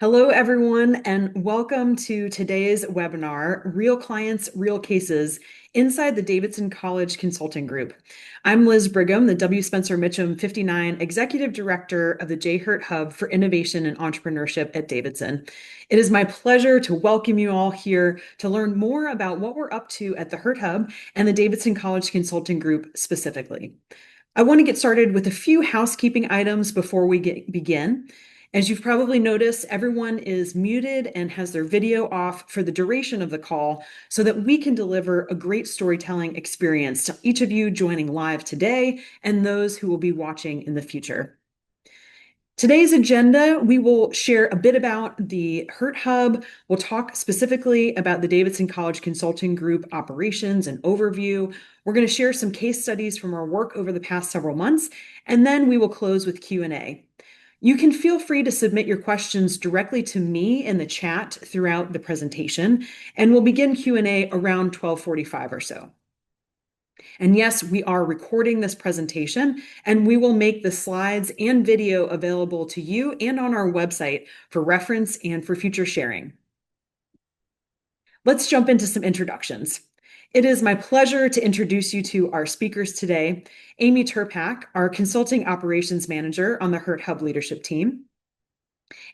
Hello, everyone, and welcome to today's webinar, Real Clients, Real Cases, inside the Davidson College Consulting Group. I'm Liz Brigham, the W. Spencer Mitchum 59 Executive Director of the J. Hurt Hub for Innovation and Entrepreneurship at Davidson. It is my pleasure to welcome you all here to learn more about what we're up to at the Hurt Hub and the Davidson College Consulting Group specifically. I want to get started with a few housekeeping items before we begin. As you've probably noticed, everyone is muted and has their video off for the duration of the call so that we can deliver a great storytelling experience to each of you joining live today and those who will be watching in the future. Today's agenda, we will share a bit about the Hurt Hub. We'll talk specifically about the Davidson College Consulting Group operations and overview. We're going to share some case studies from our work over the past several months, and then we will close with Q&A. You can feel free to submit your questions directly to me in the chat throughout the presentation, and we'll begin Q&A around 12:45 or so. And yes, we are recording this presentation, and we will make the slides and video available to you and on our website for reference and for future sharing. Let's jump into some introductions. It is my pleasure to introduce you to our speakers today, Amy Turpak, our Consulting Operations Manager on the Hurt Hub leadership team.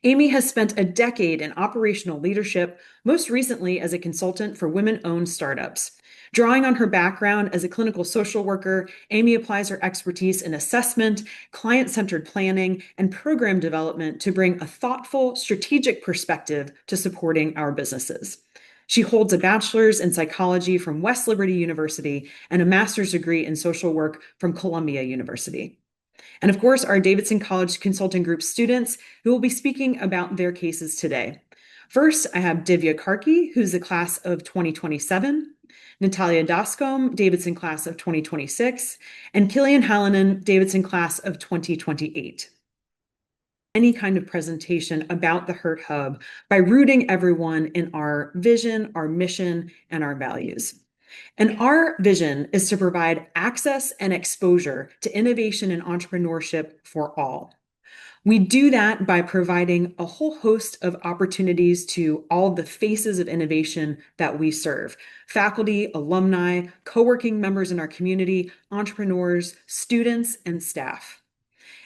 Amy has spent a decade in operational leadership, most recently as a consultant for women-owned startups. Drawing on her background as a clinical social worker, Amy applies her expertise in assessment, client-centered planning, and program development to bring a thoughtful, strategic perspective to supporting our businesses. She holds a bachelor's in psychology from West Liberty University and a master's degree in social work from Columbia University. And of course, our Davidson College Consulting Group students who will be speaking about their cases today. First, I have Divya Karki, who's the class of 2027, Natalia Dascom, Davidson class of 2026, and Cillian Hallinan, Davidson class of 2028. Any kind of presentation about the Hurt Hub by rooting everyone in our vision, our mission, and our values. And our vision is to provide access and exposure to innovation and entrepreneurship for all. We do that by providing a whole host of opportunities to all the faces of innovation that we serve: faculty, alumni, co-working members in our community, entrepreneurs, students, and staff.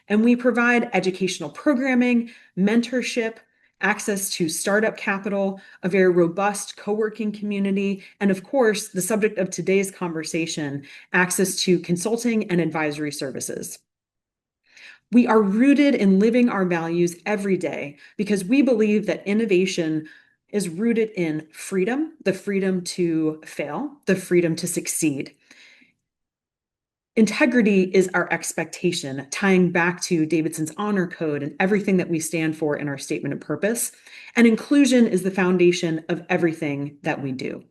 And we provide educational programming, mentorship, access to startup capital, a very robust co-working community, and of course, the subject of today's conversation, access to consulting and advisory services. We are rooted in living our values every day because we believe that innovation is rooted in freedom, the freedom to fail, the freedom to succeed. Integrity is our expectation, tying back to Davidson's honor code and everything that we stand for in our statement of purpose. And inclusion is the foundation of everything that we do.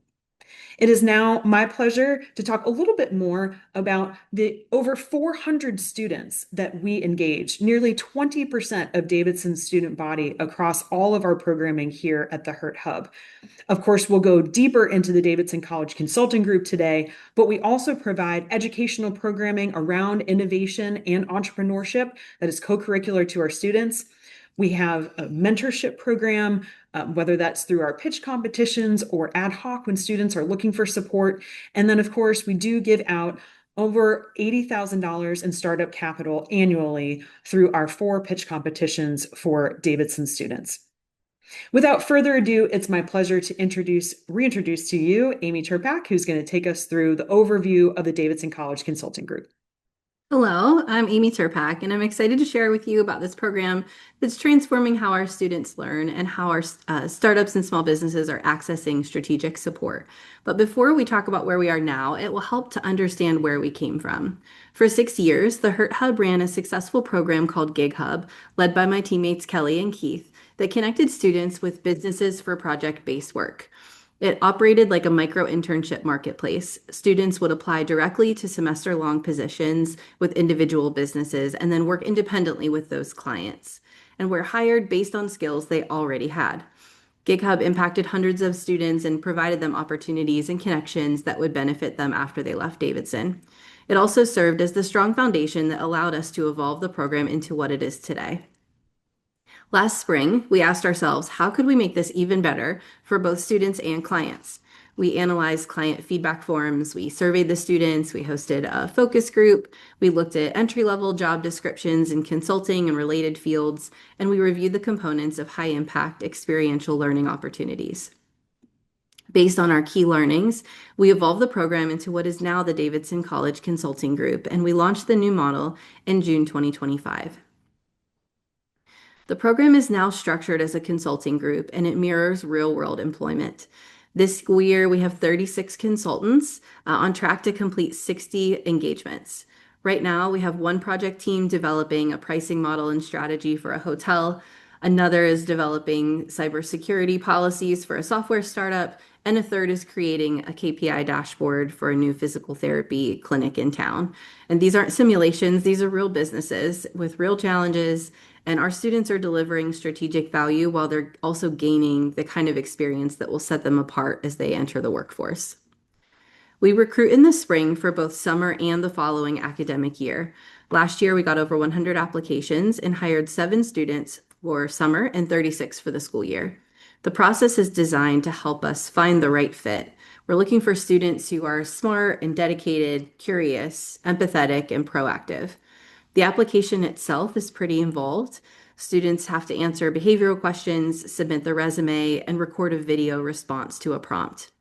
It is now my pleasure to talk a little bit more about the over 400 students that we engage, nearly 20% of Davidson's student body across all of our programming here at the Hurt Hub. Of course, we'll go deeper into the Davidson College Consulting Group today, but we also provide educational programming around innovation and entrepreneurship that is co-curricular to our students. We have a mentorship program, whether that's through our pitch competitions or ad hoc when students are looking for support. And then, of course, we do give out over $80,000 in startup capital annually through our 4 pitch competitions for Davidson students. Without further ado, it's my pleasure to reintroduce to you Amy Turpak, who's going to take us through the overview of the Davidson College Consulting Group. Hello, I'm Amy Turpak, and I'm excited to share with you about this program that's transforming how our students learn and how our startups and small businesses are accessing strategic support. But before we talk about where we are now, it will help to understand where we came from. For 6 years, the Hurt Hub ran a successful program called Gig Hub, led by my teammates Kelly and Keith, that connected students with businesses for project-based work. It operated like a micro internship marketplace. Students would apply directly to semester-long positions with individual businesses and then work independently with those clients, and were hired based on skills they already had. Gig Hub impacted hundreds of students and provided them opportunities and connections that would benefit them after they left Davidson. It also served as the strong foundation that allowed us to evolve the program into what it is today. Last spring, we asked ourselves, how could we make this even better for both students and clients? We analyzed client feedback forms, we surveyed the students, we hosted a focus group, we looked at entry-level job descriptions in consulting and related fields, and we reviewed the components of high-impact experiential learning opportunities. Based on our key learnings, we evolved the program into what is now the Davidson College Consulting Group, and we launched the new model in June 2025. The program is now structured as a consulting group, and it mirrors real-world employment. This school year, we have 36 consultants on track to complete 60 engagements. Right now, we have one project team developing a pricing model and strategy for a hotel. Another is developing cybersecurity policies for a software startup, and a third is creating a KPI dashboard for a new physical therapy clinic in town. And these aren't simulations, these are real businesses with real challenges, and our students are delivering strategic value while they're also gaining the kind of experience that will set them apart as they enter the workforce. We recruit in the spring for both summer and the following academic year. Last year, we got over 100 applications and hired 7 students for summer and 36 for the school year. The process is designed to help us find the right fit. We're looking for students who are smart and dedicated, curious, empathetic, and proactive. The application itself is pretty involved. Students have to answer behavioral questions, submit their resume, and record a video response to a prompt.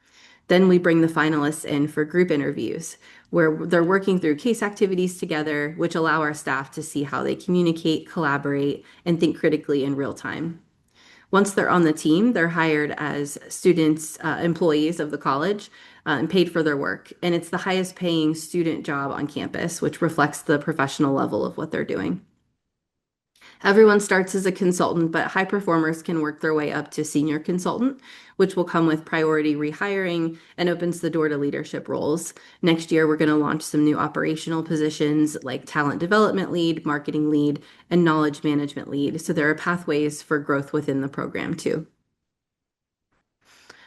Then we bring the finalists in for group interviews, where they're working through case activities together, which allow our staff to see how they communicate, collaborate, and think critically in real time. Once they're on the team, they're hired as students, employees of the college, and paid for their work. And it's the highest paying student job on campus, which reflects the professional level of what they're doing. Everyone starts as a consultant, but high performers can work their way up to senior consultant, which will come with priority rehiring and opens the door to leadership roles. Next year, we're going to launch some new operational positions like talent development lead, marketing lead, and knowledge management lead. So there are pathways for growth within the program too.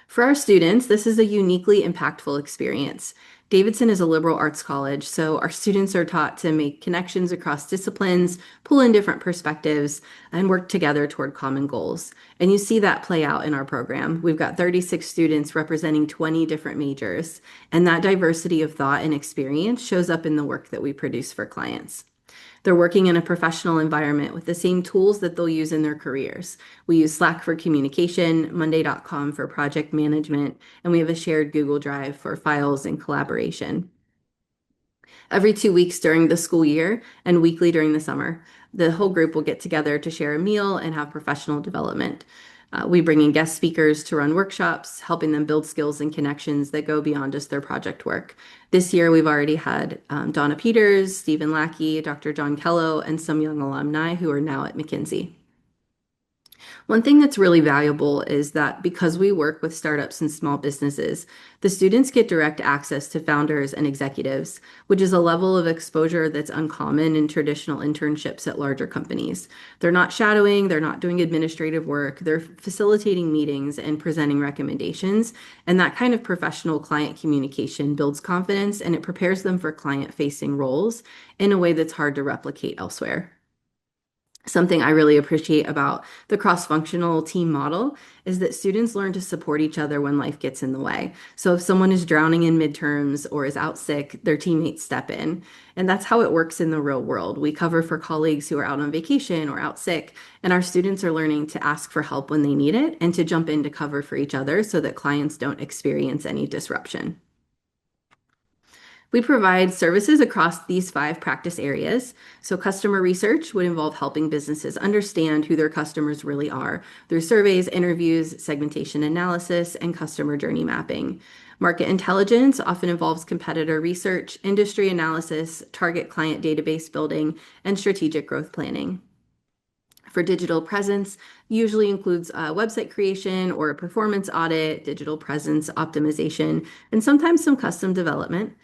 For our students, this is a uniquely impactful experience. Davidson is a liberal arts college, so our students are taught to make connections across disciplines, pull in different perspectives, and work together toward common goals. And you see that play out in our program. We've got 36 students representing 20 different majors, and that diversity of thought and experience shows up in the work that we produce for clients. They're working in a professional environment with the same tools that they'll use in their careers. We use Slack for communication, Monday.com for project management, and we have a shared Google Drive for files and collaboration. Every 2 weeks during the school year and weekly during the summer, the whole group will get together to share a meal and have professional development. We bring in guest speakers to run workshops, helping them build skills and connections that go beyond just their project work. This year, we've already had Donna Peters, Stephen Lackey, Dr. John Kello, and some young alumni who are now at McKinsey. One thing that's really valuable is that because we work with startups and small businesses, the students get direct access to founders and executives, which is a level of exposure that's uncommon in traditional internships at larger companies. They're not shadowing, they're not doing administrative work, they're facilitating meetings and presenting recommendations. And that kind of professional client communication builds confidence and it prepares them for client-facing roles in a way that's hard to replicate elsewhere. Something I really appreciate about the cross-functional team model is that students learn to support each other when life gets in the way. So if someone is drowning in midterms or is out sick, their teammates step in. And that's how it works in the real world. We cover for colleagues who are out on vacation or out sick, and our students are learning to ask for help when they need it and to jump in to cover for each other so that clients don't experience any disruption. We provide services across these 5 practice areas. So customer research would involve helping businesses understand who their customers really are through surveys, interviews, segmentation analysis, and customer journey mapping. Market intelligence often involves competitor research, industry analysis, target client database building, and strategic growth planning. For digital presence, usually includes website creation or a performance audit, digital presence optimization, and sometimes some custom development.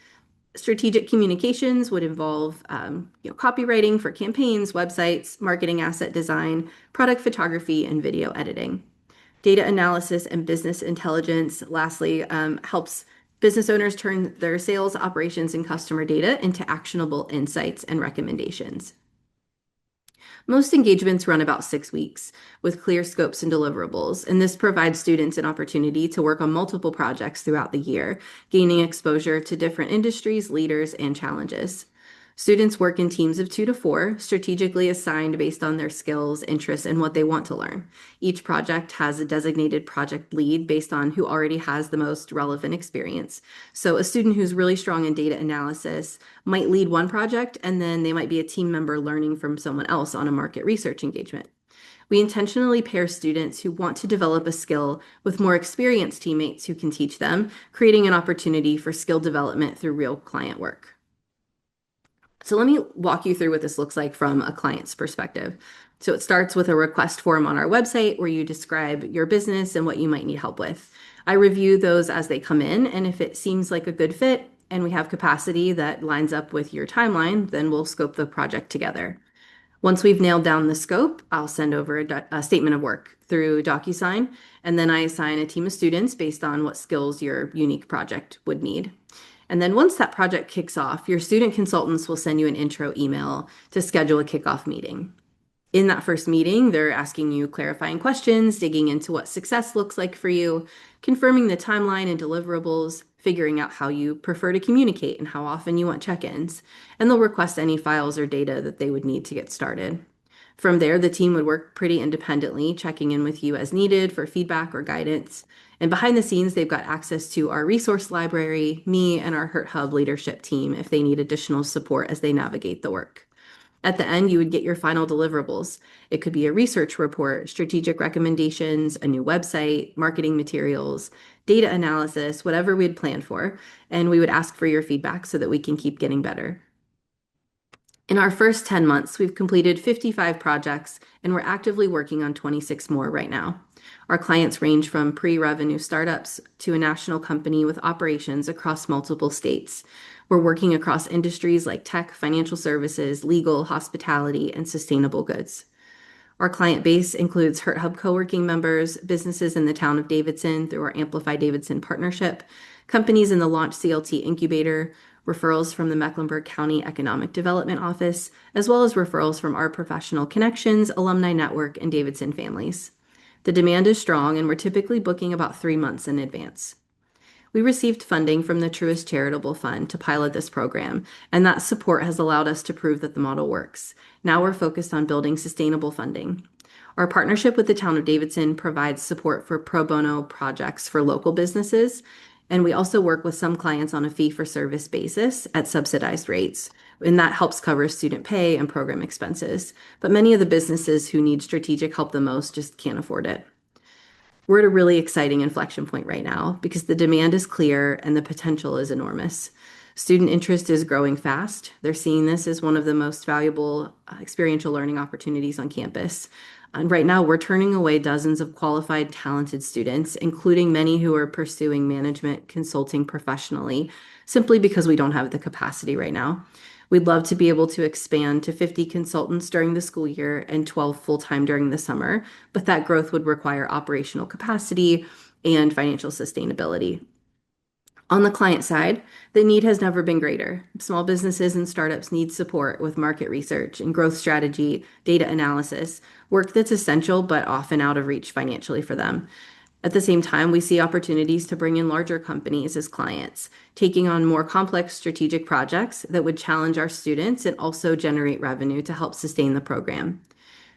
Strategic communications would involve copywriting for campaigns, websites, marketing asset design, product photography, and video editing. Data analysis and business intelligence, lastly, helps business owners turn their sales, operations, and customer data into actionable insights and recommendations. Most engagements run about 6 weeks with clear scopes and deliverables, and this provides students an opportunity to work on multiple projects throughout the year, gaining exposure to different industries, leaders, and challenges. Students work in teams of 2 to 4, strategically assigned based on their skills, interests, and what they want to learn. Each project has a designated project lead based on who already has the most relevant experience. So a student who's really strong in data analysis might lead one project, and then they might be a team member learning from someone else on a market research engagement. We intentionally pair students who want to develop a skill with more experienced teammates who can teach them, creating an opportunity for skill development through real client work. So let me walk you through what this looks like from a client's perspective. So it starts with a request form on our website where you describe your business and what you might need help with. I review those as they come in, and if it seems like a good fit and we have capacity that lines up with your timeline, then we'll scope the project together. Once we've nailed down the scope, I'll send over a statement of work through DocuSign, and then I assign a team of students based on what skills your unique project would need. And then once that project kicks off, your student consultants will send you an intro email to schedule a kickoff meeting. In that first meeting, they're asking you clarifying questions, digging into what success looks like for you, confirming the timeline and deliverables, figuring out how you prefer to communicate and how often you want check-ins, and they'll request any files or data that they would need to get started. From there, the team would work pretty independently, checking in with you as needed for feedback or guidance. And behind the scenes, they've got access to our resource library, me, and our Hurt Hub leadership team if they need additional support as they navigate the work. At the end, you would get your final deliverables. It could be a research report, strategic recommendations, a new website, marketing materials, data analysis, whatever we'd planned for. And we would ask for your feedback so that we can keep getting better. In our first 10 months, we've completed 55 projects, and we're actively working on 26 more right now. Our clients range from pre-revenue startups to a national company with operations across multiple states. We're working across industries like tech, financial services, legal, hospitality, and sustainable goods. Our client base includes Hurt Hub co-working members, businesses in the town of Davidson through our Amplify Davidson partnership, companies in the Launch CLT incubator, referrals from the Mecklenburg County Economic Development Office, as well as referrals from our professional connections, alumni network, and Davidson families. The demand is strong, and we're typically booking about 3 months in advance. We received funding from the Truist Charitable Fund to pilot this program, and that support has allowed us to prove that the model works. Now we're focused on building sustainable funding. Our partnership with the town of Davidson provides support for pro bono projects for local businesses, and we also work with some clients on a fee-for-service basis at subsidized rates, and that helps cover student pay and program expenses. But many of the businesses who need strategic help the most just can't afford it. We're at a really exciting inflection point right now because the demand is clear and the potential is enormous. Student interest is growing fast. They're seeing this as one of the most valuable experiential learning opportunities on campus. And right now, we're turning away dozens of qualified, talented students, including many who are pursuing management consulting professionally, simply because we don't have the capacity right now. We'd love to be able to expand to 50 consultants during the school year and 12 full-time during the summer, but that growth would require operational capacity and financial sustainability. On the client side, the need has never been greater. Small businesses and startups need support with market research and growth strategy, data analysis, work that's essential but often out of reach financially for them. At the same time, we see opportunities to bring in larger companies as clients, taking on more complex strategic projects that would challenge our students and also generate revenue to help sustain the program.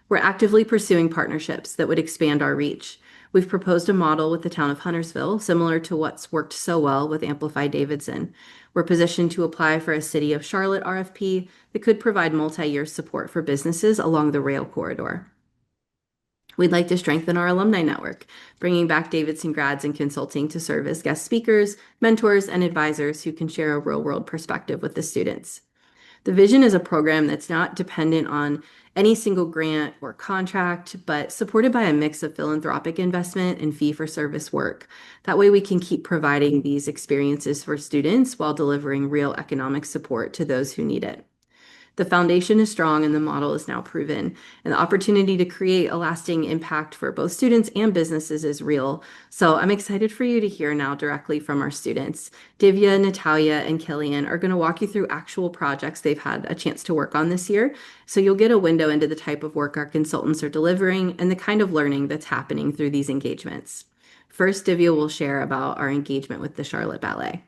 We're actively pursuing partnerships that would expand our reach. We've proposed a model with the town of Huntersville, similar to what's worked so well with Amplify Davidson. We're positioned to apply for a City of Charlotte RFP that could provide multi-year support for businesses along the rail corridor. We'd like to strengthen our alumni network, bringing back Davidson grads in consulting to serve as guest speakers, mentors, and advisors who can share a real-world perspective with the students. The vision is a program that's not dependent on any single grant or contract, but supported by a mix of philanthropic investment and fee-for-service work. That way we can keep providing these experiences for students while delivering real economic support to those who need it. The foundation is strong and the model is now proven. And the opportunity to create a lasting impact for both students and businesses is real. So I'm excited for you to hear now directly from our students. Divya, Natalia, and Cillian are going to walk you through actual projects they've had a chance to work on this year. So you'll get a window into the type of work our consultants are delivering and the kind of learning that's happening through these engagements. First, Divya will share about our engagement with the Charlotte Ballet.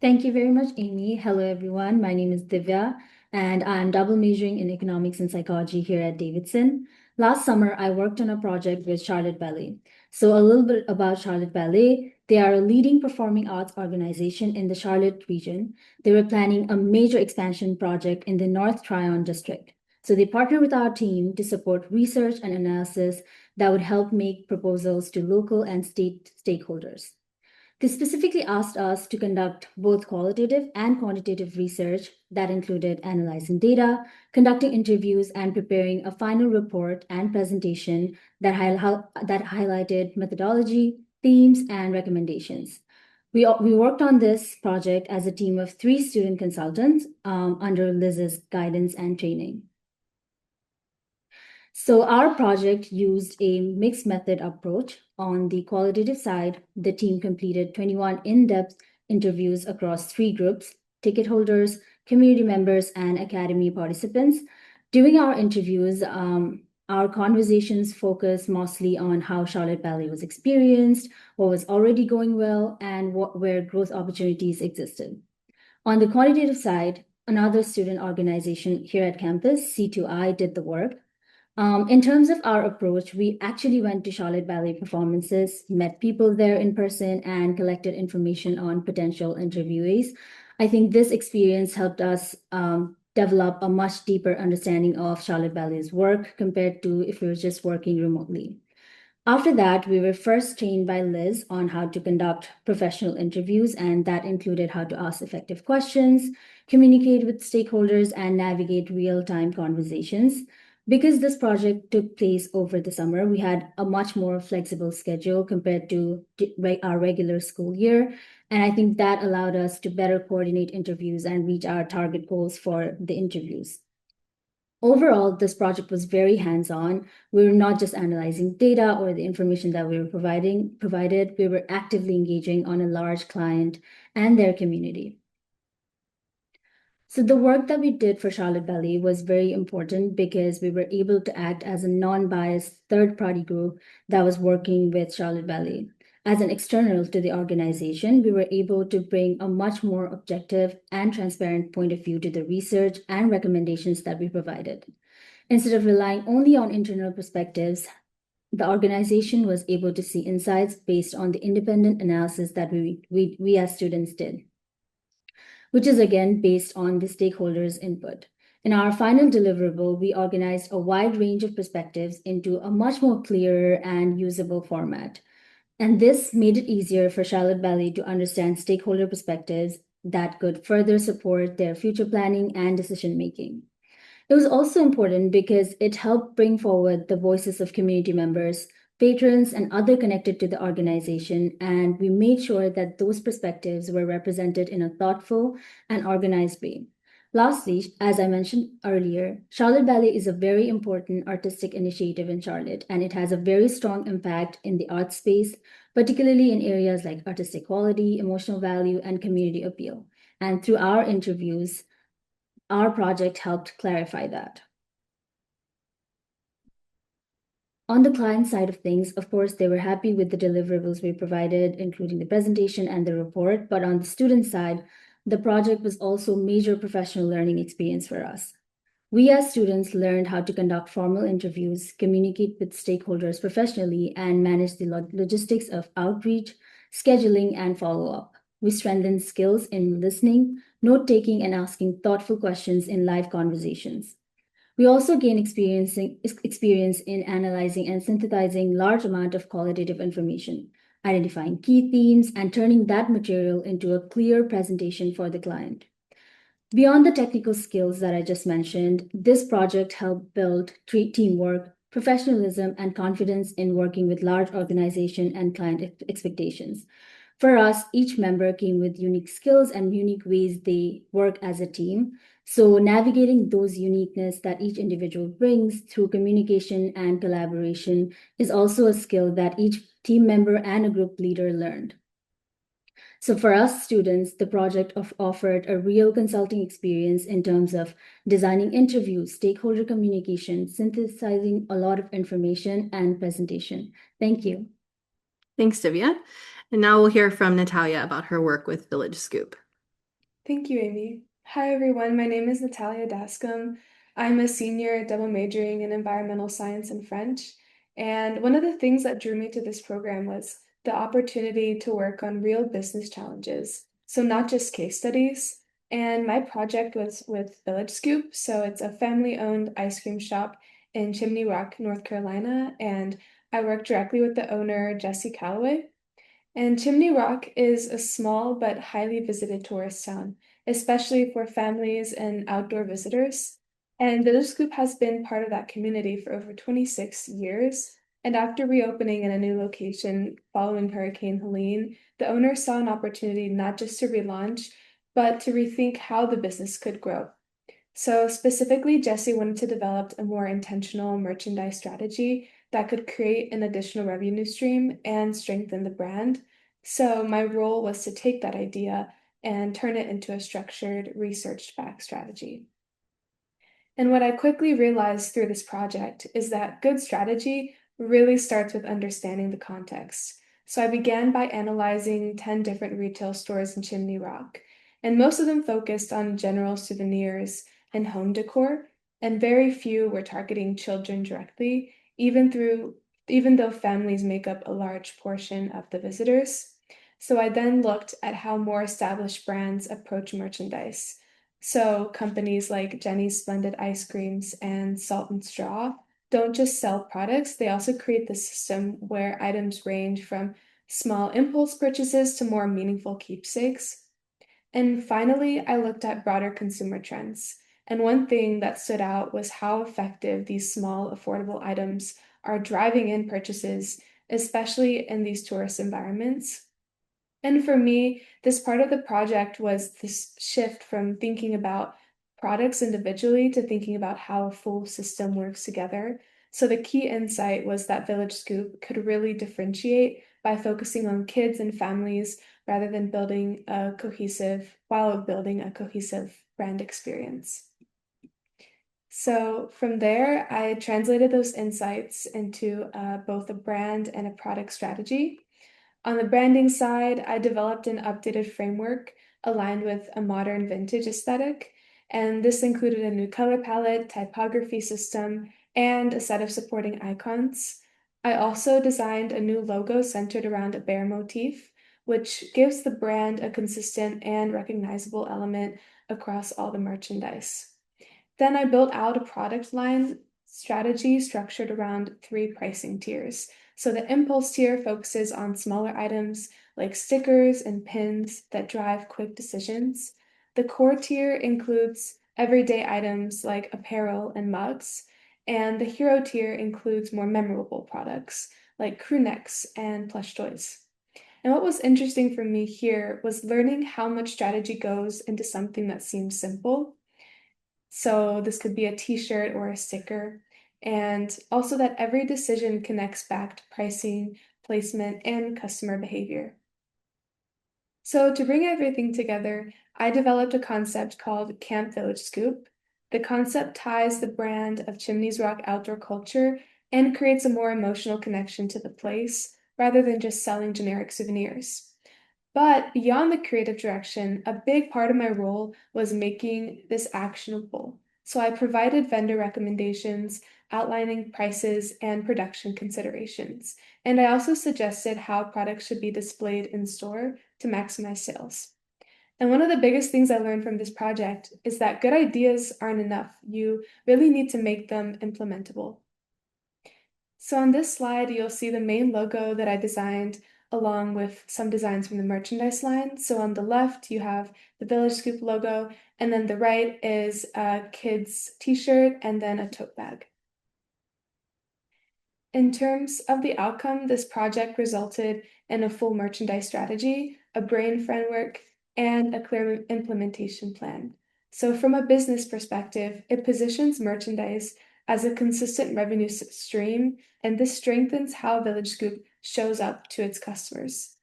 Thank you very much, Amy. Hello, everyone. My name is Divya, and I'm double majoring in economics and psychology here at Davidson. Last summer, I worked on a project with Charlotte Ballet. So, a little bit about Charlotte Ballet. They are a leading performing arts organization in the Charlotte region. They were planning a major expansion project in the North Tryon district. So, they partnered with our team to support research and analysis that would help make proposals to local and state stakeholders. They specifically asked us to conduct both qualitative and quantitative research that included analyzing data, conducting interviews, and preparing a final report and presentation that highlighted methodology, themes, and recommendations. We worked on this project as a team of 3 student consultants under Liz's guidance and training. So our project used a mixed method approach. On the qualitative side, the team completed 21 in-depth interviews across 3 groups: ticket holders, community members, and academy participants. During our interviews, our conversations focused mostly on how Charlotte Ballet was experienced, what was already going well, and where growth opportunities existed. On the quantitative side, another student organization here at campus, C2I, did the work. In terms of our approach, we actually went to Charlotte Ballet performances, met people there in person, and collected information on potential interviewees. I think this experience helped us develop a much deeper understanding of Charlotte Ballet's work compared to if we were just working remotely. After that, we were first trained by Liz on how to conduct professional interviews, and that included how to ask effective questions, communicate with stakeholders, and navigate real-time conversations. Because this project took place over the summer, we had a much more flexible schedule compared to our regular school year. And I think that allowed us to better coordinate interviews and reach our target goals for the interviews. Overall, this project was very hands-on. We were not just analyzing data or the information that we were provided, we were actively engaging on a large client and their community. So the work that we did for Charlotte Ballet was very important because we were able to act as a non-biased third-party group that was working with Charlotte Ballet. As an external to the organization, we were able to bring a much more objective and transparent point of view to the research and recommendations that we provided. Instead of relying only on internal perspectives, the organization was able to see insights based on the independent analysis that we as students did, which is again based on the stakeholders' input. In our final deliverable, we organized a wide range of perspectives into a much more clearer and usable format. And this made it easier for Charlotte Ballet to understand stakeholder perspectives that could further support their future planning and decision-making. It was also important because it helped bring forward the voices of community members, patrons, and other connected to the organization, and we made sure that those perspectives were represented in a thoughtful and organized way. Lastly, as I mentioned earlier, Charlotte Ballet is a very important artistic initiative in Charlotte, and it has a very strong impact in the art space, particularly in areas like artistic quality, emotional value, and community appeal. And through our interviews, our project helped clarify that. On the client side of things, of course, they were happy with the deliverables we provided, including the presentation and the report. But on the student side, the project was also a major professional learning experience for us. We as students learned how to conduct formal interviews, communicate with stakeholders professionally, and manage the logistics of outreach, scheduling, and follow-up. We strengthened skills in listening, note-taking, and asking thoughtful questions in live conversations. We also gain experience in analyzing and synthesizing large amount of qualitative information, identifying key themes, and turning that material into a clear presentation for the client. Beyond the technical skills that I just mentioned, this project helped build teamwork, professionalism, and confidence in working with large organization and client expectations. For us, each member came with unique skills and unique ways they work as a team. So navigating those uniqueness that each individual brings through communication and collaboration is also a skill that each team member and a group leader learned. So for us students, the project offered a real consulting experience in terms of designing interviews, stakeholder communication, synthesizing a lot of information, and presentation. Thank you. Thanks, Divya. And now we'll hear from Natalia about her work with Village Scoop. Thank you, Amy. Hi, everyone. My name is Natalia Dascom. I'm a senior double majoring in environmental science and French. And one of the things that drew me to this program was the opportunity to work on real business challenges. So not just case studies. And my project was with Village Scoop. So it's a family-owned ice cream shop in Chimney Rock, North Carolina. And I worked directly with the owner, Jesse Calloway. And Chimney Rock is a small but highly visited tourist town, especially for families and outdoor visitors. And Village Scoop has been part of that community for over 26 years. And after reopening in a new location following Hurricane Helene, the owner saw an opportunity not just to relaunch, but to rethink how the business could grow. So specifically, Jesse wanted to develop a more intentional merchandise strategy that could create an additional revenue stream and strengthen the brand. So my role was to take that idea and turn it into a structured, research-backed strategy. And what I quickly realized through this project is that good strategy really starts with understanding the context. So I began by analyzing 10 different retail stores in Chimney Rock, and most of them focused on general souvenirs and home decor, and very few were targeting children directly, even though families make up a large portion of the visitors. So I then looked at how more established brands approach merchandise. So companies like Jenny's Splendid Ice Creams and Salt and Straw don't just sell products, they also create the system where items range from small impulse purchases to more meaningful keepsakes. And finally, I looked at broader consumer trends. And one thing that stood out was how effective these small, affordable items are driving in purchases, especially in these tourist environments. And for me, this part of the project was this shift from thinking about products individually to thinking about how a full system works together. So the key insight was that Village Scoop could really differentiate by focusing on kids and families rather than building a cohesive brand experience. So from there, I translated those insights into both a brand and a product strategy. On the branding side, I developed an updated framework aligned with a modern vintage aesthetic, and this included a new color palette, typography system, and a set of supporting icons. I also designed a new logo centered around a bear motif, which gives the brand a consistent and recognizable element across all the merchandise. Then I built out a product line strategy structured around 3 pricing tiers. So the impulse tier focuses on smaller items like stickers and pins that drive quick decisions. The core tier includes everyday items like apparel and mugs. And the hero tier includes more memorable products like crew necks and plush toys. And what was interesting for me here was learning how much strategy goes into something that seems simple. So this could be a t-shirt or a sticker. And also that every decision connects back to pricing, placement, and customer behavior. So to bring everything together, I developed a concept called Camp Village Scoop. The concept ties the brand of Chimneys Rock outdoor culture and creates a more emotional connection to the place, rather than just selling generic souvenirs. But beyond the creative direction, a big part of my role was making this actionable. So I provided vendor recommendations, outlining prices and production considerations. And I also suggested how products should be displayed in store to maximize sales. And one of the biggest things I learned from this project is that good ideas aren't enough. You really need to make them implementable. So on this slide, you'll see the main logo that I designed along with some designs from the merchandise line. So on the left, you have the Village Scoop logo, and then the right is a kid's t-shirt and then a tote bag. In terms of the outcome, this project resulted in a full merchandise strategy, a brain framework, and a clear implementation plan. So, from a business perspective, it positions merchandise as a consistent revenue stream, and this strengthens how Village Scoop shows up to its customers.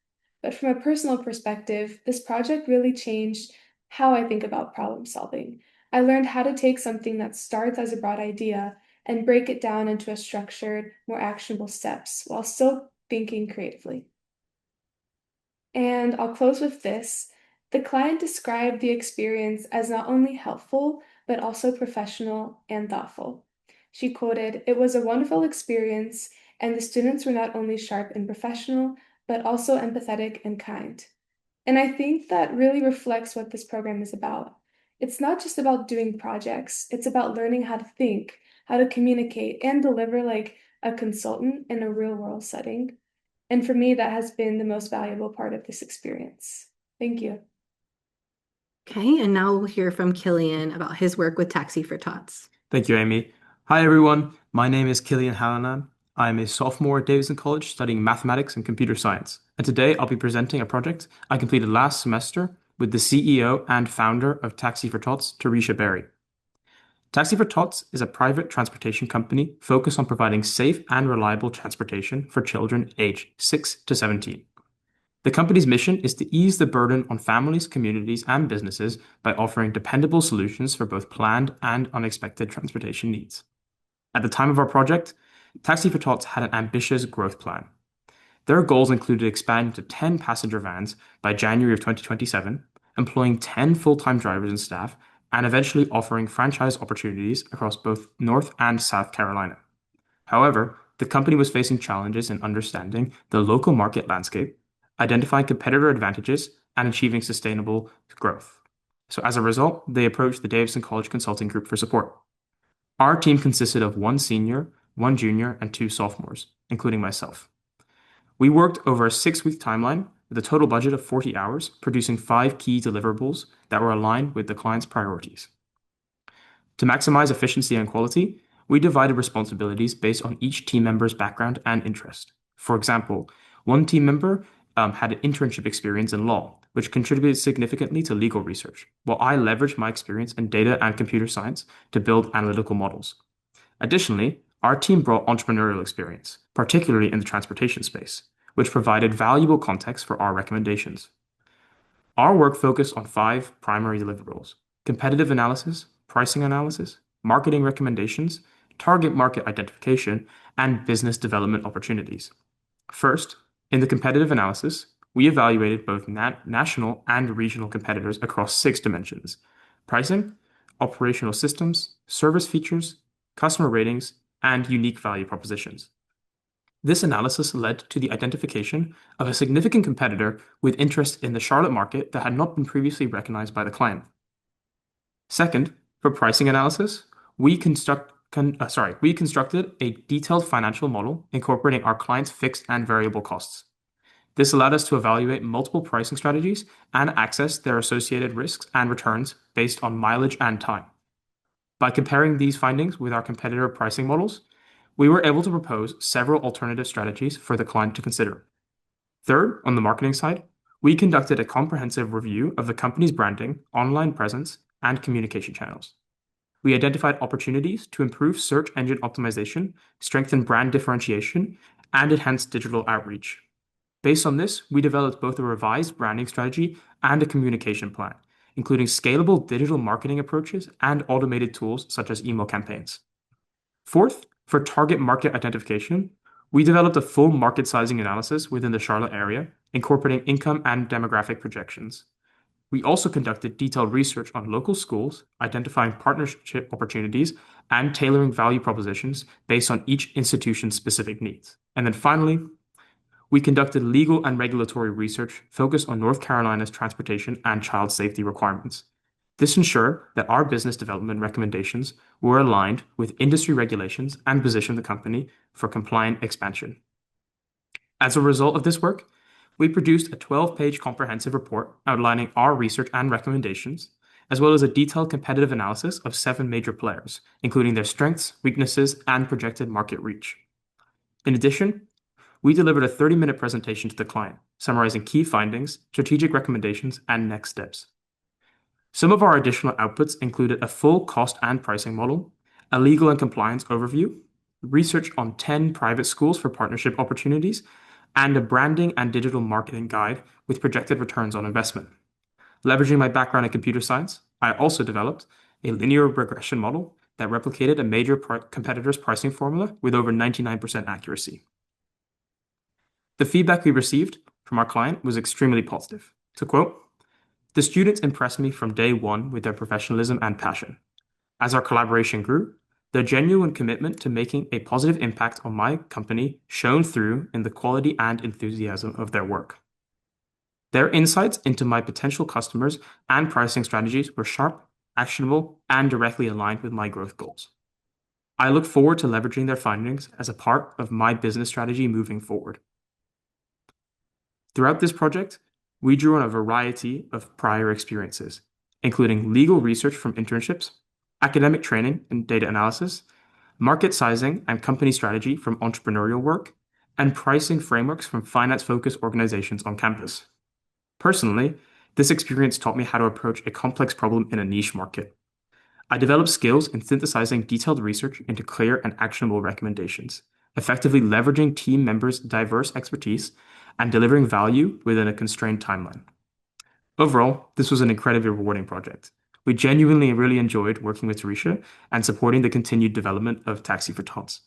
But from a personal perspective, this project really changed how I think about problem solving. I learned how to take something that starts as a broad idea and break it down into a structured, more actionable steps while still thinking creatively. And I'll close with this. The client described the experience as not only helpful, but also professional and thoughtful. She quoted, "It was a wonderful experience, and the students were not only sharp and professional, but also empathetic and kind." And I think that really reflects what this program is about. It's not just about doing projects, it's about learning how to think, how to communicate, and deliver like a consultant in a real world setting. And for me, that has been the most valuable part of this experience. Thank you. Okay, and now we'll hear from Cillian about his work with Taxi for Tots. Thank you, Amy. Hi, everyone. My name is Cillian Hallinan. I'm a sophomore at Davidson College studying mathematics and computer science. And today I'll be presenting a project I completed last semester with the CEO and founder of Taxi for Tots, Tarisha Berry. Taxi for Tots is a private transportation company focused on providing safe and reliable transportation for children aged 6 to 17. The company's mission is to ease the burden on families, communities, and businesses by offering dependable solutions for both planned and unexpected transportation needs. At the time of our project, Taxi for Tots had an ambitious growth plan. Their goals included expanding to 10 passenger vans by January of 2027, employing 10 full-time drivers and staff, and eventually offering franchise opportunities across both North and South Carolina. However, the company was facing challenges in understanding the local market landscape, identifying competitor advantages, and achieving sustainable growth. So as a result, they approached the Davidson College Consulting Group for support. Our team consisted of 1 senior, 1 junior, and 2 sophomores, including myself. We worked over a 6-week timeline with a total budget of 40 hours, producing 5 key deliverables that were aligned with the client's priorities. To maximize efficiency and quality, we divided responsibilities based on each team member's background and interest. For example, one team member had an internship experience in law, which contributed significantly to legal research, while I leveraged my experience in data and computer science to build analytical models. Additionally, our team brought entrepreneurial experience, particularly in the transportation space, which provided valuable context for our recommendations. Our work focused on 5 primary deliverables: competitive analysis, pricing analysis, marketing recommendations, target market identification, and business development opportunities. First, in the competitive analysis, we evaluated both national and regional competitors across 6 dimensions: pricing, operational systems, service features, customer ratings, and unique value propositions. This analysis led to the identification of a significant competitor with interest in the Charlotte market that had not been previously recognized by the client. Second, for pricing analysis, we constructed a detailed financial model incorporating our client's fixed and variable costs. This allowed us to evaluate multiple pricing strategies and access their associated risks and returns based on mileage and time. By comparing these findings with our competitor pricing models, we were able to propose several alternative strategies for the client to consider. Third, on the marketing side, we conducted a comprehensive review of the company's branding, online presence, and communication channels. We identified opportunities to improve search engine optimization, strengthen brand differentiation, and enhance digital outreach. Based on this, we developed both a revised branding strategy and a communication plan, including scalable digital marketing approaches and automated tools such as email campaigns. Fourth, for target market identification, we developed a full market sizing analysis within the Charlotte area, incorporating income and demographic projections. We also conducted detailed research on local schools, identifying partnership opportunities, and tailoring value propositions based on each institution's specific needs. And then finally, we conducted legal and regulatory research focused on North Carolina's transportation and child safety requirements. This ensured that our business development recommendations were aligned with industry regulations and positioned the company for compliant expansion. As a result of this work, we produced a 12-page comprehensive report outlining our research and recommendations, as well as a detailed competitive analysis of 7 major players, including their strengths, weaknesses, and projected market reach. In addition, we delivered a 30-minute presentation to the client, summarizing key findings, strategic recommendations, and next steps. Some of our additional outputs included a full cost and pricing model, a legal and compliance overview, research on 10 private schools for partnership opportunities, and a branding and digital marketing guide with projected returns on investment. Leveraging my background in computer science, I also developed a linear regression model that replicated a major competitor's pricing formula with over 99% accuracy. The feedback we received from our client was extremely positive. To quote, "The students impressed me from day one with their professionalism and passion. As our collaboration grew, their genuine commitment to making a positive impact on my company shone through in the quality and enthusiasm of their work. Their insights into my potential customers and pricing strategies were sharp, actionable, and directly aligned with my growth goals. I look forward to leveraging their findings as a part of my business strategy moving forward." Throughout this project, we drew on a variety of prior experiences, including legal research from internships, academic training in data analysis, market sizing and company strategy from entrepreneurial work, and pricing frameworks from finance-focused organizations on campus. Personally, this experience taught me how to approach a complex problem in a niche market. I developed skills in synthesizing detailed research into clear and actionable recommendations, effectively leveraging team members' diverse expertise and delivering value within a constrained timeline. Overall, this was an incredibly rewarding project. We genuinely really enjoyed working with Tarisha and supporting the continued development of Taxi for Tots.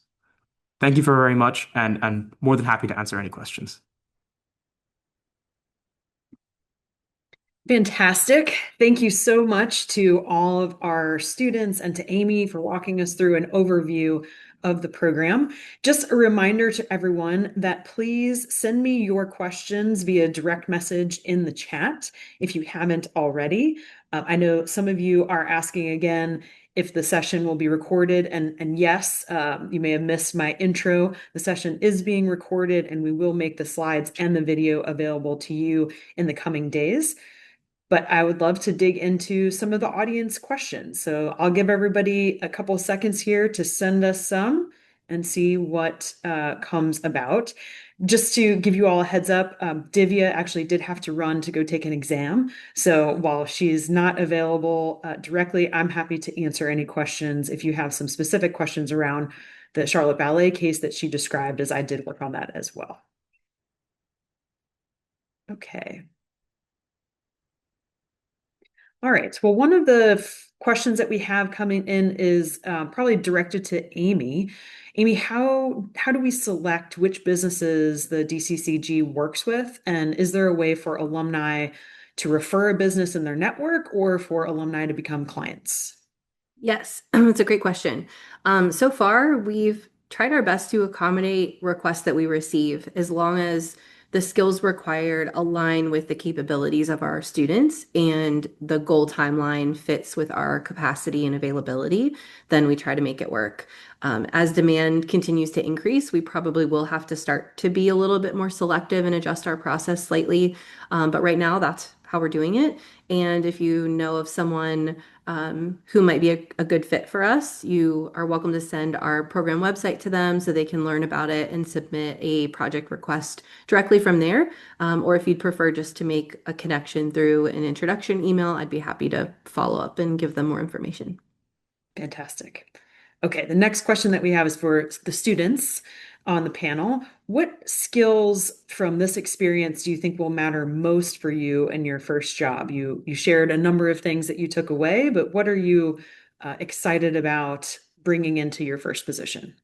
Thank you very much, and I'm more than happy to answer any questions. Fantastic. Thank you so much to all of our students and to Amy for walking us through an overview of the program. Just a reminder to everyone that please send me your questions via direct message in the chat if you haven't already. I know some of you are asking again if the session will be recorded, and yes, you may have missed my intro. The session is being recorded, and we will make the slides and the video available to you in the coming days. But I would love to dig into some of the audience questions. So I'll give everybody a couple seconds here to send us some and see what comes about. Just to give you all a heads up, Divya actually did have to run to go take an exam. So while she's not available directly, I'm happy to answer any questions if you have some specific questions around the Charlotte Ballet case that she described, as I did work on that as well. Okay. All right. Well, one of the questions that we have coming in is probably directed to Amy. Amy, how do we select which businesses the DCCG works with? And is there a way for alumni to refer a business in their network or for alumni to become clients? Yes, that's a great question. So far, we've tried our best to accommodate requests that we receive as long as the skills required align with the capabilities of our students and the goal timeline fits with our capacity and availability, then we try to make it work. As demand continues to increase, we probably will have to start to be a little bit more selective and adjust our process slightly. But right now, that's how we're doing it. And if you know of someone who might be a good fit for us, you are welcome to send our program website to them so they can learn about it and submit a project request directly from there. Or if you'd prefer just to make a connection through an introduction email, I'd be happy to follow up and give them more information. Fantastic. Okay, the next question that we have is for the students on the panel. What skills from this experience do you think will matter most for you in your first job? You shared a number of things that you took away, but what are you excited about bringing into your first position?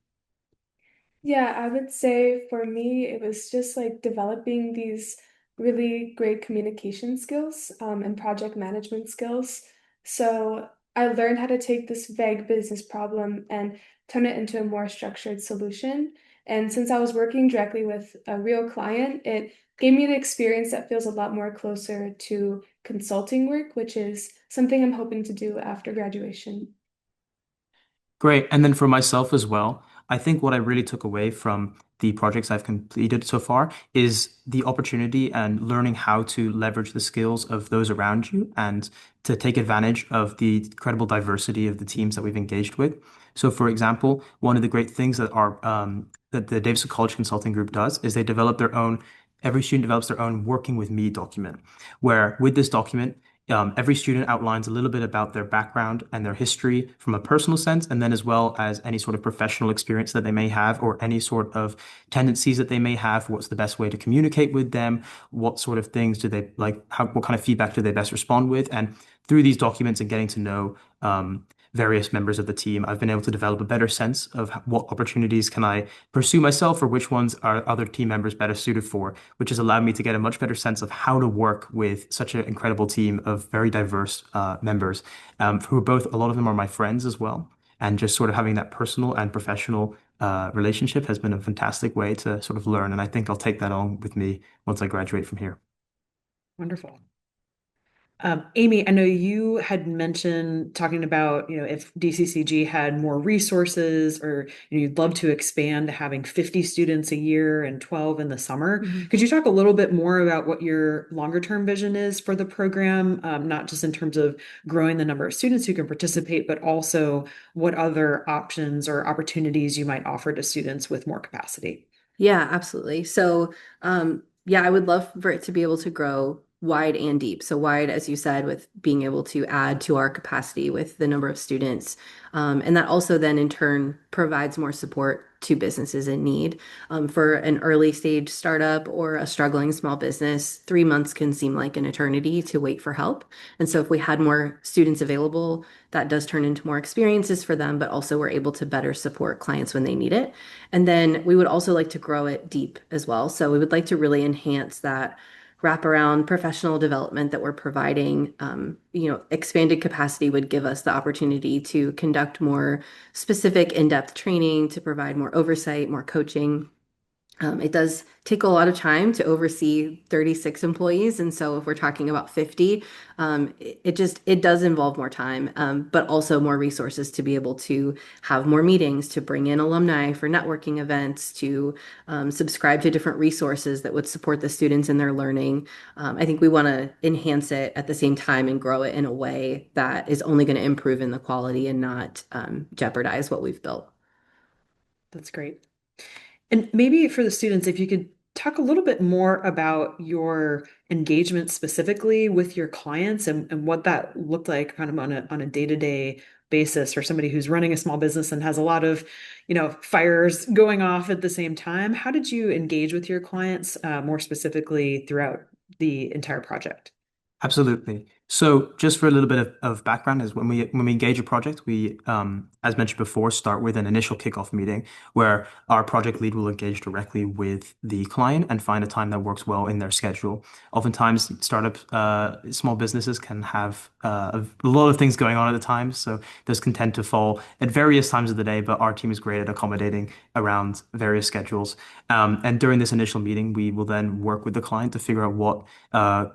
Yeah, I would say for me, it was just like developing these really great communication skills and project management skills. So I learned how to take this vague business problem and turn it into a more structured solution. And since I was working directly with a real client, it gave me the experience that feels a lot more closer to consulting work, which is something I'm hoping to do after graduation. Great. And then for myself as well, I think what I really took away from the projects I've completed so far is the opportunity and learning how to leverage the skills of those around you and to take advantage of the incredible diversity of the teams that we've engaged with. So, for example, one of the great things that our that the Davidson College Consulting Group does is every student develops their own working with me document, where with this document, every student outlines a little bit about their background and their history from a personal sense, and then as well as any sort of professional experience that they may have or any sort of tendencies that they may have. What's the best way to communicate with them? What sort of things do they like? What kind of feedback do they best respond with? And through these documents and getting to know various members of the team, I've been able to develop a better sense of what opportunities can I pursue myself or which ones are other team members better suited for, which has allowed me to get a much better sense of how to work with such an incredible team of very diverse members, who are both, a lot of them are my friends as well. And just sort of having that personal and professional relationship has been a fantastic way to sort of learn. And I think I'll take that on with me once I graduate from here. Wonderful. Amy, I know you had mentioned talking about, if DCCG had more resources or you'd love to expand to having 50 students a year and 12 in the summer. Could you talk a little bit more about what your longer term vision is for the program, not just in terms of growing the number of students who can participate, but also what other options or opportunities you might offer to students with more capacity? Yeah, absolutely. So, yeah, I would love for it to be able to grow wide and deep. So wide, as you said, with being able to add to our capacity with the number of students. And that also then in turn provides more support to businesses in need. For an early stage startup or a struggling small business, 3 months can seem like an eternity to wait for help. And so if we had more students available, that does turn into more experiences for them, but also we're able to better support clients when they need it. And then we would also like to grow it deep as well. So we would like to really enhance that wraparound professional development that we're providing. Expanded capacity would give us the opportunity to conduct more specific in-depth training, to provide more oversight, more coaching. It does take a lot of time to oversee 36 employees. And so if we're talking about 50, it does involve more time, but also more resources to be able to have more meetings, to bring in alumni for networking events, to subscribe to different resources that would support the students in their learning. I think we want to enhance it at the same time and grow it in a way that is only going to improve in the quality and not jeopardize what we've built. That's great. And maybe for the students, if you could talk a little bit more about your engagement specifically with your clients and what that looked like kind of on a day-to-day basis for somebody who's running a small business and has a lot of, fires going off at the same time. How did you engage with your clients more specifically throughout the entire project? Absolutely. So just for a little bit of background is when we engage a project, we, as mentioned before, start with an initial kickoff meeting where our project lead will engage directly with the client and find a time that works well in their schedule. Oftentimes, small businesses can have a lot of things going on at the time, so those can tend to fall at various times of the day, but our team is great at accommodating around various schedules. And during this initial meeting, we will then work with the client to figure out what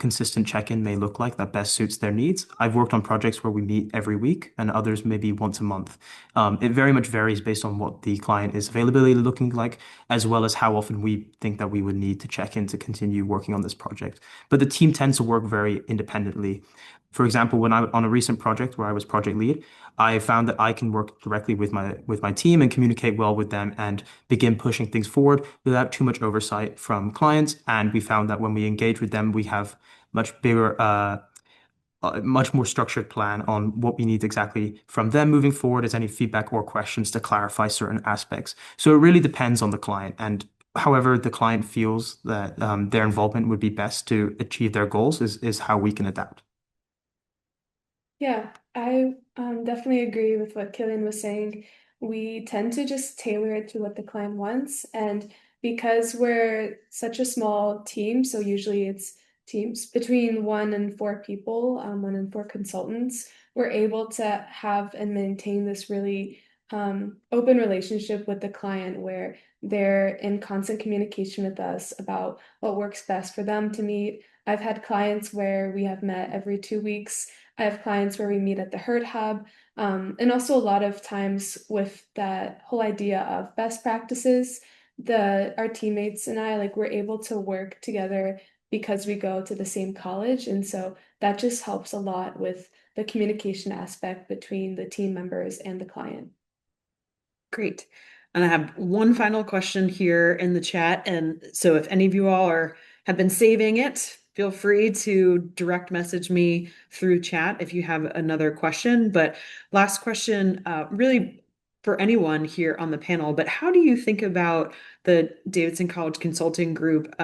consistent check-in may look like that best suits their needs. I've worked on projects where we meet every week and others maybe once a month. It very much varies based on what the client is availability looking like, as well as how often we think that we would need to check in to continue working on this project. But the team tends to work very independently. For example, when I on a recent project where I was project lead, I found that I can work directly with my team and communicate well with them and begin pushing things forward without too much oversight from clients. And we found that when we engage with them, we have much more structured plan on what we need exactly from them moving forward as any feedback or questions to clarify certain aspects. So it really depends on the client. And however the client feels that their involvement would be best to achieve their goals is how we can adapt. Yeah, I definitely agree with what Cillian was saying. We tend to just tailor it to what the client wants. And because we're such a small team, so usually it's teams between 1 and 4 people, 1 and 4 consultants, we're able to have and maintain this really open relationship with the client where they're in constant communication with us about what works best for them to meet. I've had clients where we have met every 2 weeks. I have clients where we meet at the Hurt Hub, and also a lot of times with that whole idea of best practices, our teammates and I, like, we're able to work together because we go to the same college, and so that just helps a lot with the communication aspect between the team members and the client. Great. And I have one final question here in the chat. And so if any of you all have been saving it, feel free to direct message me through chat if you have another question. But last question, really for anyone here on the panel, but how do you think about the Davidson College Consulting Group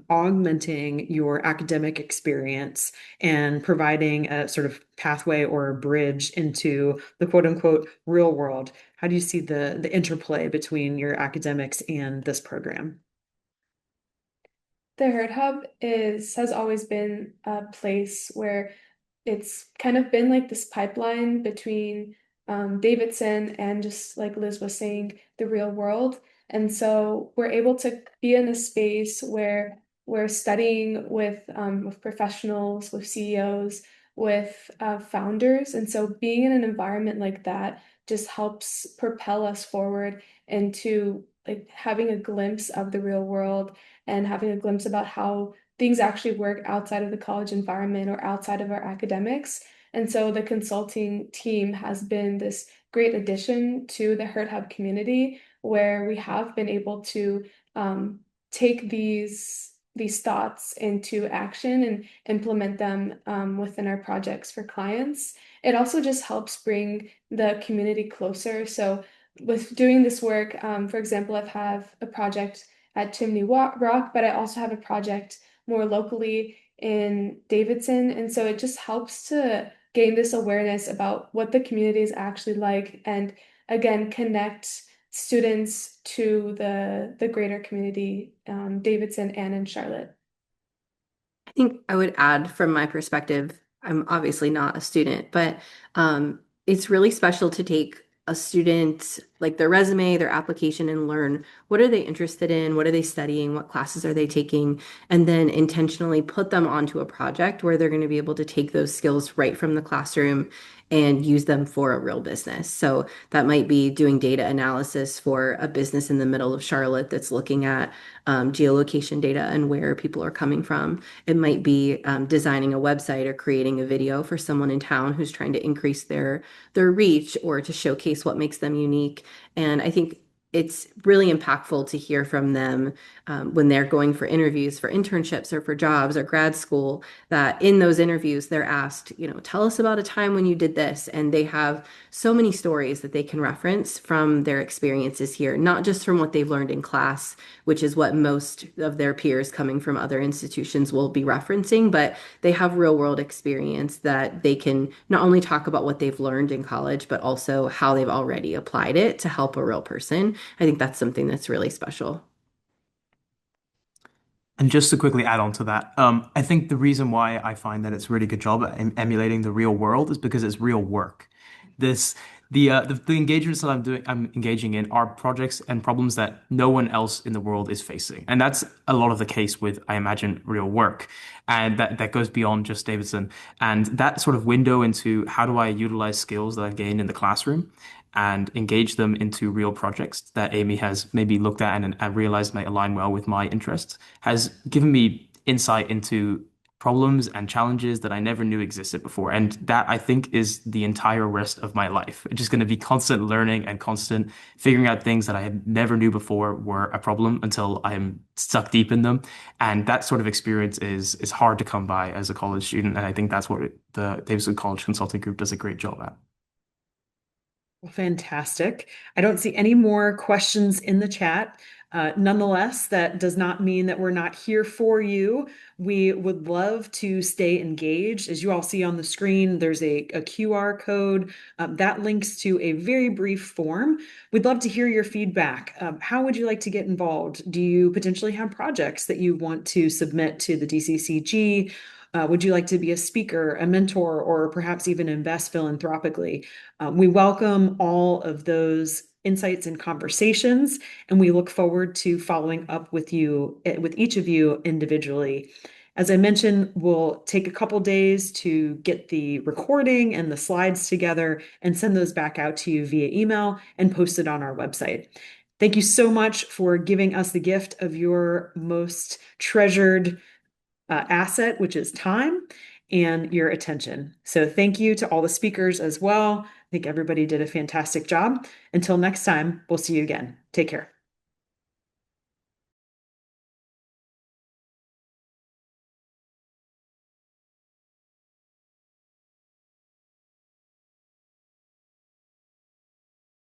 augmenting your academic experience and providing a sort of pathway or a bridge into the quote unquote real world? How do you see the interplay between your academics and this program? The Hurt Hub has always been a place where it's kind of been like this pipeline between Davidson and, just like Liz was saying, the real world. And so we're able to be in a space where we're studying with professionals, with CEOs, with founders. And so being in an environment like that just helps propel us forward into like having a glimpse of the real world and having a glimpse about how things actually work outside of the college environment or outside of our academics. And so the consulting team has been this great addition to the Hurt Hub community, where we have been able to take these thoughts into action and implement them within our projects for clients. It also just helps bring the community closer. So with doing this work, for example, I've have a project at Chimney Rock, but I also have a project more locally in Davidson. And so it just helps to gain this awareness about what the community is actually like, and again, connect students to the greater community, Davidson and in Charlotte. I think I would add from my perspective, I'm obviously not a student, but it's really special to take a student, like their resume, their application, and learn what are they interested in, what are they studying, what classes are they taking, and then intentionally put them onto a project where they're going to be able to take those skills right from the classroom and use them for a real business. So that might be doing data analysis for a business in the middle of Charlotte that's looking at geolocation data and where people are coming from. It might be designing a website or creating a video for someone in town who's trying to increase their reach or to showcase what makes them unique. And I think it's really impactful to hear from them when they're going for interviews for internships or for jobs or grad school, that in those interviews they're asked, tell us about a time when you did this. And they have so many stories that they can reference from their experiences here, not just from what they've learned in class, which is what most of their peers coming from other institutions will be referencing, but they have real world experience that they can not only talk about what they've learned in college, but also how they've already applied it to help a real person. I think that's something that's really special. And just to quickly add on to that, I think the reason why I find that it's a really good job at emulating the real world is because it's real work. This the engagements that I'm engaging in are projects and problems that no one else in the world is facing, and that's a lot of the case with, I imagine, real work, and that goes beyond just Davidson. And that sort of window into how do I utilize skills that I've gained in the classroom and engage them into real projects that Amy has maybe looked at and realized may align well with my interests has given me insight into problems and challenges that I never knew existed before. And that, I think, is the entire rest of my life. It's just going to be constant learning and constant figuring out things that I had never knew before were a problem until I'm stuck deep in them. And that sort of experience is hard to come by as a college student. And I think that's what the Davidson College Consulting Group does a great job at. Well, fantastic. I don't see any more questions in the chat. Nonetheless, that does not mean that we're not here for you. We would love to stay engaged. As you all see on the screen, there's a QR code that links to a very brief form. We'd love to hear your feedback. How would you like to get involved? Do you potentially have projects that you want to submit to the DCCG? Would you like to be a speaker, a mentor, or perhaps even invest philanthropically? We welcome all of those insights and conversations, and we look forward to following up with you, with each of you individually. As I mentioned, we'll take a couple days to get the recording and the slides together and send those back out to you via email and post it on our website. Thank you so much for giving us the gift of your most treasured asset, which is time and your attention. So thank you to all the speakers as well. think everybody did a fantastic job. Until next time, we'll see you again. Take care.